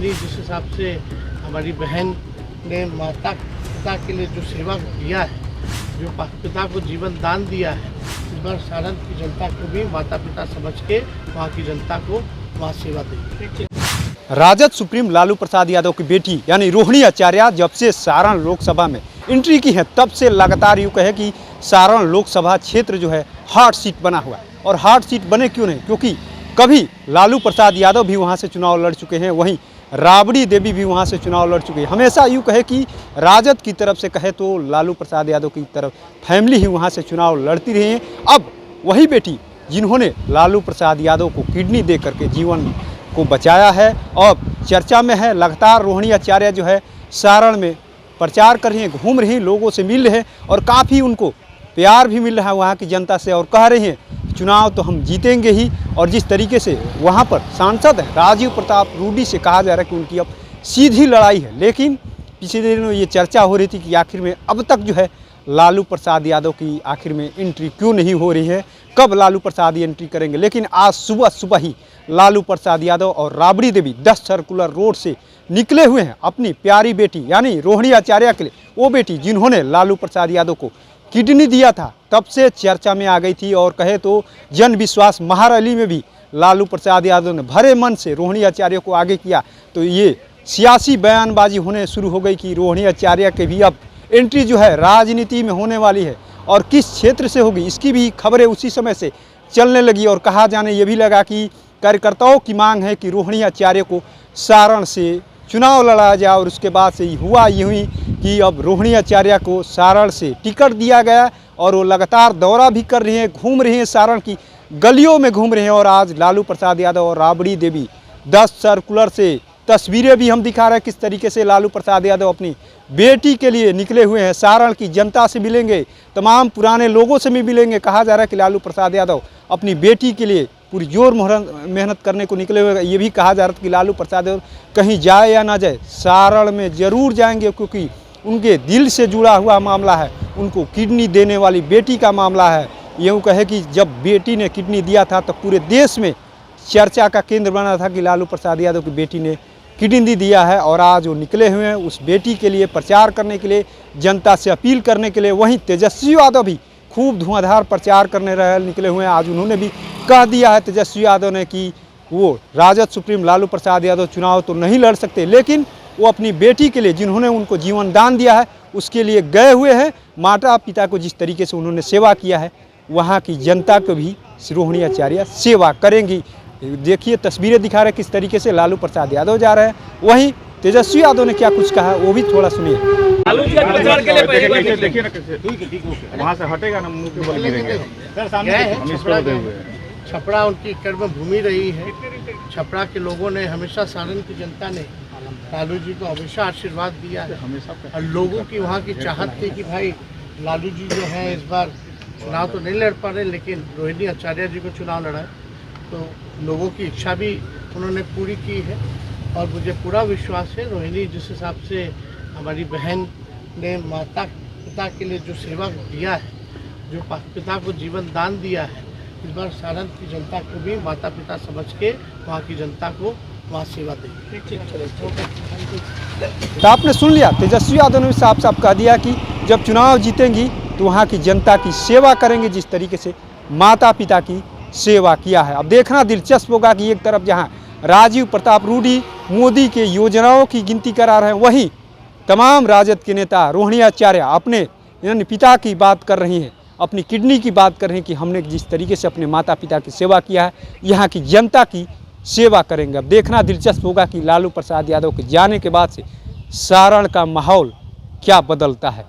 जिस हिसाब से हमारी बहन ने माता पिता के लिए जो सेवा किया है, जो पिता को जीवन दान दिया है, इस बार सारण की जनता को भी माता पिता समझ के वहाँ की जनता को वहाँ सेवा देगी। राजद सुप्रीम लालू प्रसाद यादव की बेटी यानी रोहिणी आचार्य जब से सारण लोकसभा में एंट्री की है, तब से लगातार यूँ कहे कि सारण लोकसभा क्षेत्र जो है हॉट सीट बना हुआ है। और हॉट सीट बने क्यों नहीं, क्योंकि कभी लालू प्रसाद यादव भी वहाँ से चुनाव लड़ चुके हैं, वहीं राबड़ी देवी भी वहाँ से चुनाव लड़ चुके हैं। हमेशा यूँ कहे कि राजद की तरफ से कहे तो लालू प्रसाद यादव की तरफ फैमिली ही वहाँ से चुनाव लड़ती रही है। अब वही बेटी जिन्होंने लालू प्रसाद यादव को किडनी दे करके जीवन को बचाया है और चर्चा में है, लगातार रोहिणी आचार्य जो है सारण में प्रचार कर रही हैं, घूम रही हैं, लोगों से मिल रहे हैं और काफ़ी उनको प्यार भी मिल रहा है वहाँ की जनता से। और कह रही हैं चुनाव तो हम जीतेंगे ही। और जिस तरीके से वहाँ पर सांसद है राजीव प्रताप रूडी से कहा जा रहा है कि उनकी अब सीधी लड़ाई है, लेकिन पिछले दिनों ये चर्चा हो रही थी कि आखिर में अब तक जो है लालू प्रसाद यादव की आखिर में एंट्री क्यों नहीं हो रही है, कब लालू प्रसाद एंट्री करेंगे। लेकिन आज सुबह ही लालू प्रसाद यादव और राबड़ी देवी 10 सर्कुलर रोड से निकले हुए हैं अपनी प्यारी बेटी यानी रोहिणी आचार्य के लिए। वो बेटी जिन्होंने लालू प्रसाद यादव को किडनी दिया था, तब से चर्चा में आ गई थी। और कहे तो जन विश्वास महारैली में भी लालू प्रसाद यादव ने भरे मन से रोहिणी आचार्य को आगे किया, तो ये सियासी बयानबाजी होने शुरू हो गई कि रोहिणी आचार्य के भी अब एंट्री जो है राजनीति में होने वाली है। और किस क्षेत्र से होगी इसकी भी खबरें उसी समय से चलने लगी। और कहा जाने ये भी लगा कि कार्यकर्ताओं की मांग है कि रोहिणी आचार्य को सारण से चुनाव लड़ा जाए। और उसके बाद से हुआ यूँ ही कि अब रोहिणी आचार्य को सारण से टिकट दिया गया और वो लगातार दौरा भी कर रही हैं, घूम रही हैं, सारण की गलियों में घूम रहे हैं। और आज लालू प्रसाद यादव और राबड़ी देवी 10 सर्कुलर से तस्वीरें भी हम दिखा रहे हैं किस तरीके से लालू प्रसाद यादव अपनी बेटी के लिए निकले हुए हैं। सारण की जनता से मिलेंगे, तमाम पुराने लोगों से भी मिलेंगे। कहा जा रहा है कि लालू प्रसाद यादव अपनी बेटी के लिए पूरी जोर मेहनत करने को निकले हुए। ये भी कहा जा रहा था कि लालू प्रसाद यादव कहीं जाए या ना जाए सारण में ज़रूर जाएंगे, क्योंकि उनके दिल से जुड़ा हुआ मामला है, उनको किडनी देने वाली बेटी का मामला है। यूँ कहे कि जब बेटी ने किडनी दिया था तो पूरे देश में चर्चा का केंद्र बना था कि लालू प्रसाद यादव की बेटी ने किडनी दिया है। और आज वो निकले हुए हैं उस बेटी के लिए प्रचार करने के लिए, जनता से अपील करने के लिए। वहीं तेजस्वी यादव भी खूब धुआंधार प्रचार करने निकले हुए हैं। आज उन्होंने भी कह दिया है तेजस्वी यादव ने कि वो राजद सुप्रीम लालू प्रसाद यादव चुनाव तो नहीं लड़ सकते, लेकिन वो अपनी बेटी के लिए जिन्होंने उनको जीवन दान दिया है उसके लिए गए हुए हैं। माता पिता को जिस तरीके से उन्होंने सेवा किया है, वहाँ की जनता को भी रोहिणी आचार्य सेवा करेंगी। देखिए तस्वीरें दिखा रहे किस तरीके से लालू प्रसाद यादव जा रहे हैं। वहीं तेजस्वी यादव ने क्या कुछ कहा वो भी थोड़ा सुनिए। देखिए ना कैसे वहाँ से हटेगा ना, मुंह के बल गिरेंगे। छपरा उनकी कर्म भूमि रही है। छपरा के लोगों ने हमेशा, सारण की जनता ने लालू जी को हमेशा आशीर्वाद दिया है। और लोगों की वहाँ की चाहत थी कि भाई लालू जी जो है इस बार चुनाव तो नहीं लड़ पा रहे, लेकिन रोहिणी आचार्य जी को चुनाव लड़ाए, तो लोगों की इच्छा भी उन्होंने पूरी की है। और मुझे पूरा विश्वास है रोहिणी जिस हिसाब से हमारी बहन ने माता पिता के लिए जो सेवा किया है, जो पिता को जीवन दान दिया है, इस बार सारण की जनता को भी माता पिता समझ के वहाँ की जनता को वहाँ सेवा देगी। तो आपने सुन लिया, तेजस्वी यादव ने भी साफ साफ कह दिया कि जब चुनाव जीतेंगी तो वहाँ की जनता की सेवा करेंगे जिस तरीके से माता पिता की सेवा किया है। अब देखना दिलचस्प होगा कि एक तरफ जहाँ राजीव प्रताप रूडी मोदी के योजनाओं की गिनती करा रहे हैं, वहीं तमाम राजद के नेता रोहिणी आचार्य अपने यानी पिता की बात कर रही हैं, अपनी किडनी की बात कर रहे हैं कि हमने जिस तरीके से अपने माता पिता की सेवा किया है, यहाँ की जनता की सेवा करेंगे। अब देखना दिलचस्प होगा कि लालू प्रसाद यादव के जाने के बाद से सारण का माहौल क्या बदलता है।